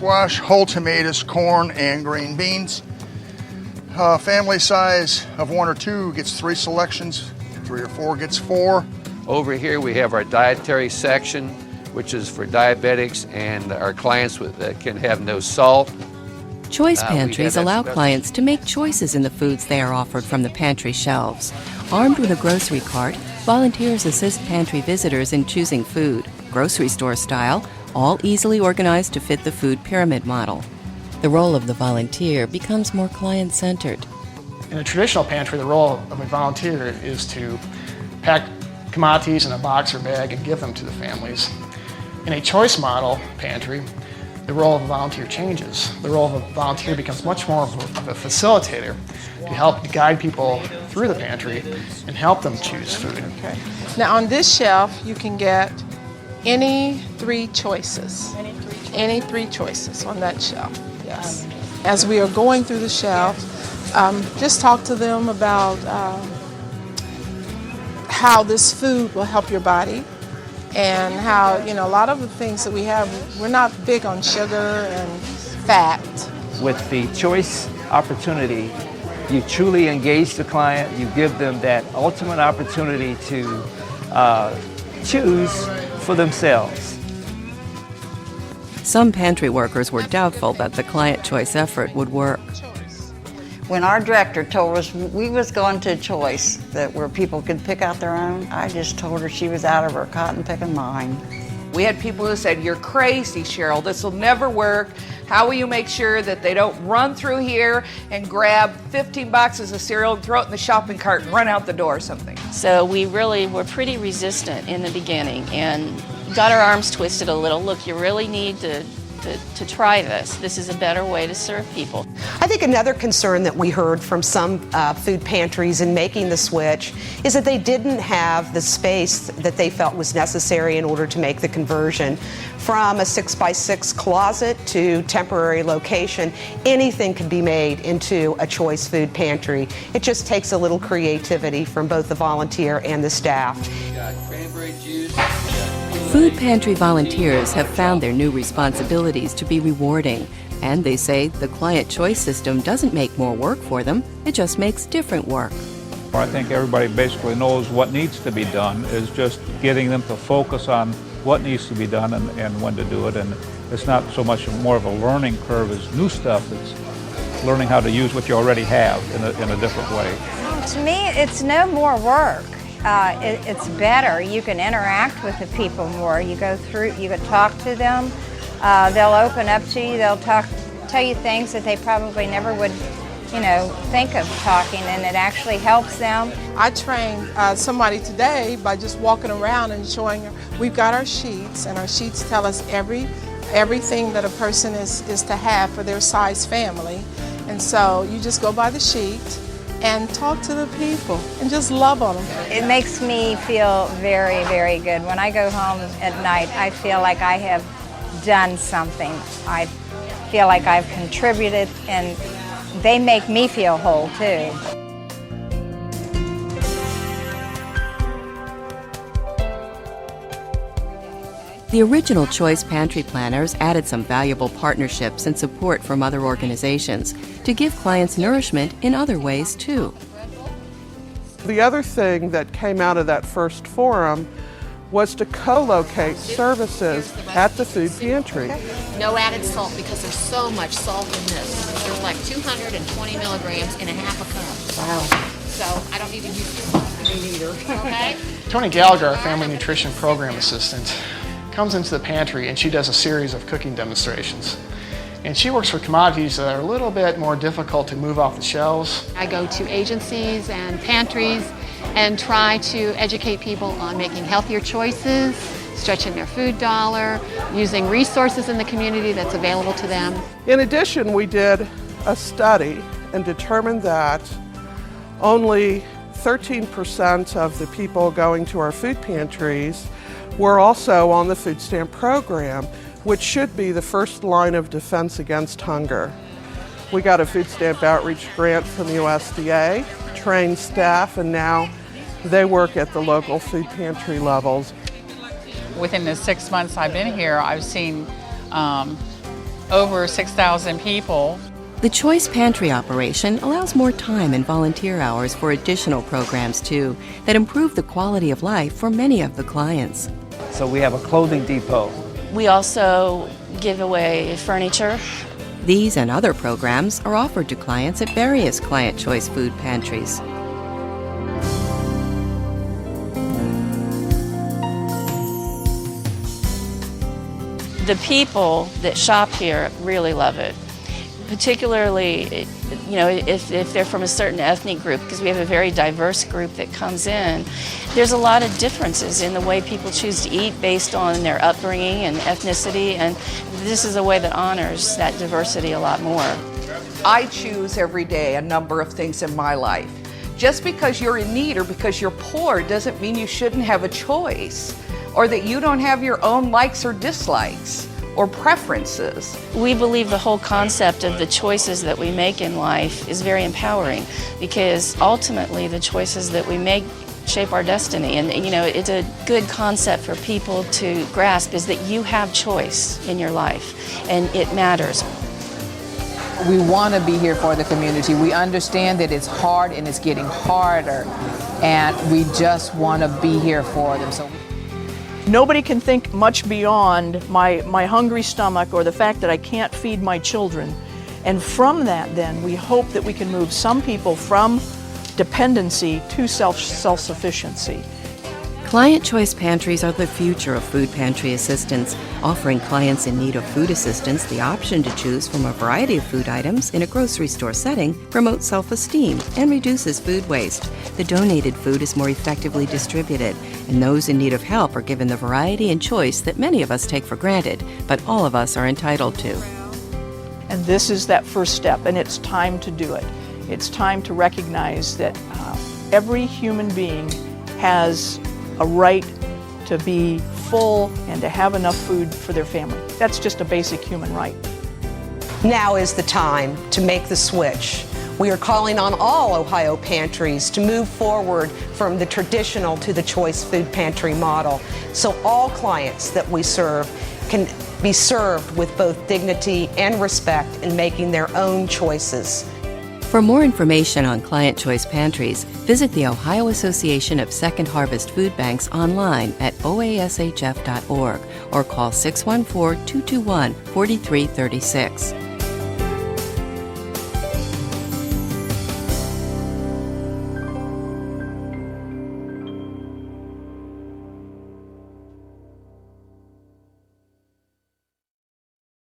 squash, whole tomatoes, corn, and green beans. Family size of 1 or 2 gets 3 selections, 3 or 4 gets 4. Over here we have our dietary section, which is for diabetics and our clients that can have no salt. Choice pantries allow clients to make choices in the foods they are offered from the pantry shelves. Armed with a grocery cart, volunteers assist pantry visitors in choosing food, grocery store style, all easily organized to fit the food pyramid model. The role of the volunteer becomes more client-centered. In a traditional pantry, the role of a volunteer is to pack commodities in a box or bag and give them to the families. In a choice model pantry, the role of a volunteer changes. The role of a volunteer becomes much more of a facilitator to help guide people through the pantry and help them choose food. Okay. Now on this shelf, you can get any 3 choices. Any 3 choices on that shelf, yes. As we are going through the shelf, just talk to them about how this food will help your body and how, a lot of the things that we have, we're not big on sugar and fat. With the choice opportunity, you truly engage the client, you give them that ultimate opportunity to choose for themselves. Some pantry workers were doubtful that the client choice effort would work. When our director told us we was going to choice, that where people could pick out their own, I just told her she was out of her cotton picking mind. We had people who said, "You're crazy, Cheryl, this will never work. How will you make sure that they don't run through here and grab 15 boxes of cereal and throw it in the shopping cart and run out the door or something?" So we really were pretty resistant in the beginning and got our arms twisted a little. Look, you really need to try this. This is a better way to serve people. I think another concern that we heard from some food pantries in making the switch is that they didn't have the space that they felt was necessary in order to make the conversion. From a 6x6 closet to temporary location, anything can be made into a choice food pantry. It just takes a little creativity from both the volunteer and the staff. Food pantry volunteers have found their new responsibilities to be rewarding, and they say the client choice system doesn't make more work for them, it just makes different work. I think everybody basically knows what needs to be done. Is just getting them to focus on what needs to be done and when to do it. And it's not so much more of a learning curve as new stuff. It's learning how to use what you already have in a different way. To me, it's no more work. It's better. You can interact with the people more. You go through, you can talk to them. They'll open up to you. They'll tell you things that they probably never would, think of talking, and it actually helps them. I trained somebody today by just walking around and showing her, we've got our sheets, and our sheets tell us everything that a person is to have for their size family. And so you just go by the sheet and talk to the people and just love on them. It makes me feel very, very good. When I go home at night, I feel like I have done something. I feel like I've contributed, and they make me feel whole too. The original Choice Pantry Planners added some valuable partnerships and support from other organizations to give clients nourishment in other ways too. The other thing that came out of that first forum was to co-locate services at the food pantry. No added salt, because there's so much salt in this. There's like 220 milligrams in a half a cup. Wow. So I don't need to use me neither. Okay? Tony Gallagher, our family nutrition program assistant, comes into the pantry and she does a series of cooking demonstrations. And she works for commodities that are a little bit more difficult to move off the shelves. I go to agencies and pantries and try to educate people on making healthier choices, stretching their food dollar, using resources in the community that's available to them. In addition, we did a study and determined that only 13% of the people going to our food pantries were also on the food stamp program, which should be the first line of defense against hunger. We got a food stamp outreach grant from the USDA, trained staff, and now they work at the local food pantry levels. Within the 6 months I've been here, I've seen over 6,000 people. The Choice Pantry operation allows more time and volunteer hours for additional programs, too, that improve the quality of life for many of the clients. So we have a clothing depot. We also give away furniture. These and other programs are offered to clients at various Client Choice food pantries. The people that shop here really love it. Particularly, if they're from a certain ethnic group, because we have a very diverse group that comes in. There's a lot of differences in the way people choose to eat based on their upbringing and ethnicity, and this is a way that honors that diversity a lot more. I choose every day a number of things in my life. Just because you're in need or because you're poor doesn't mean you shouldn't have a choice, or that you don't have your own likes or dislikes or preferences. We believe the whole concept of the choices that we make in life is very empowering, because ultimately the choices that we make shape our destiny. And it's a good concept for people to grasp, is that you have choice in your life and it matters. We want to be here for the community. We understand that it's hard and it's getting harder, and we just want to be here for them. So nobody can think much beyond my hungry stomach or the fact that I can't feed my children. And from that, then, we hope that we can move some people from dependency to self-sufficiency. Client Choice Pantries are the future of food pantry assistance, offering clients in need of food assistance the option to choose from a variety of food items in a grocery store setting, promotes self-esteem, and reduces food waste. The donated food is more effectively distributed, and those in need of help are given the variety and choice that many of us take for granted, but all of us are entitled to. And this is that first step, and it's time to do it. It's time to recognize that every human being has a right to be full and to have enough food for their family. That's just a basic human right. Now is the time to make the switch. We are calling on all Ohio pantries to move forward from the traditional to the Choice Food Pantry model, so all clients that we serve can be served with both dignity and respect in making their own choices. For more information on Client Choice Pantries, visit the Ohio Association of Second Harvest Food Banks online at oashf.org or call 614-221-4336.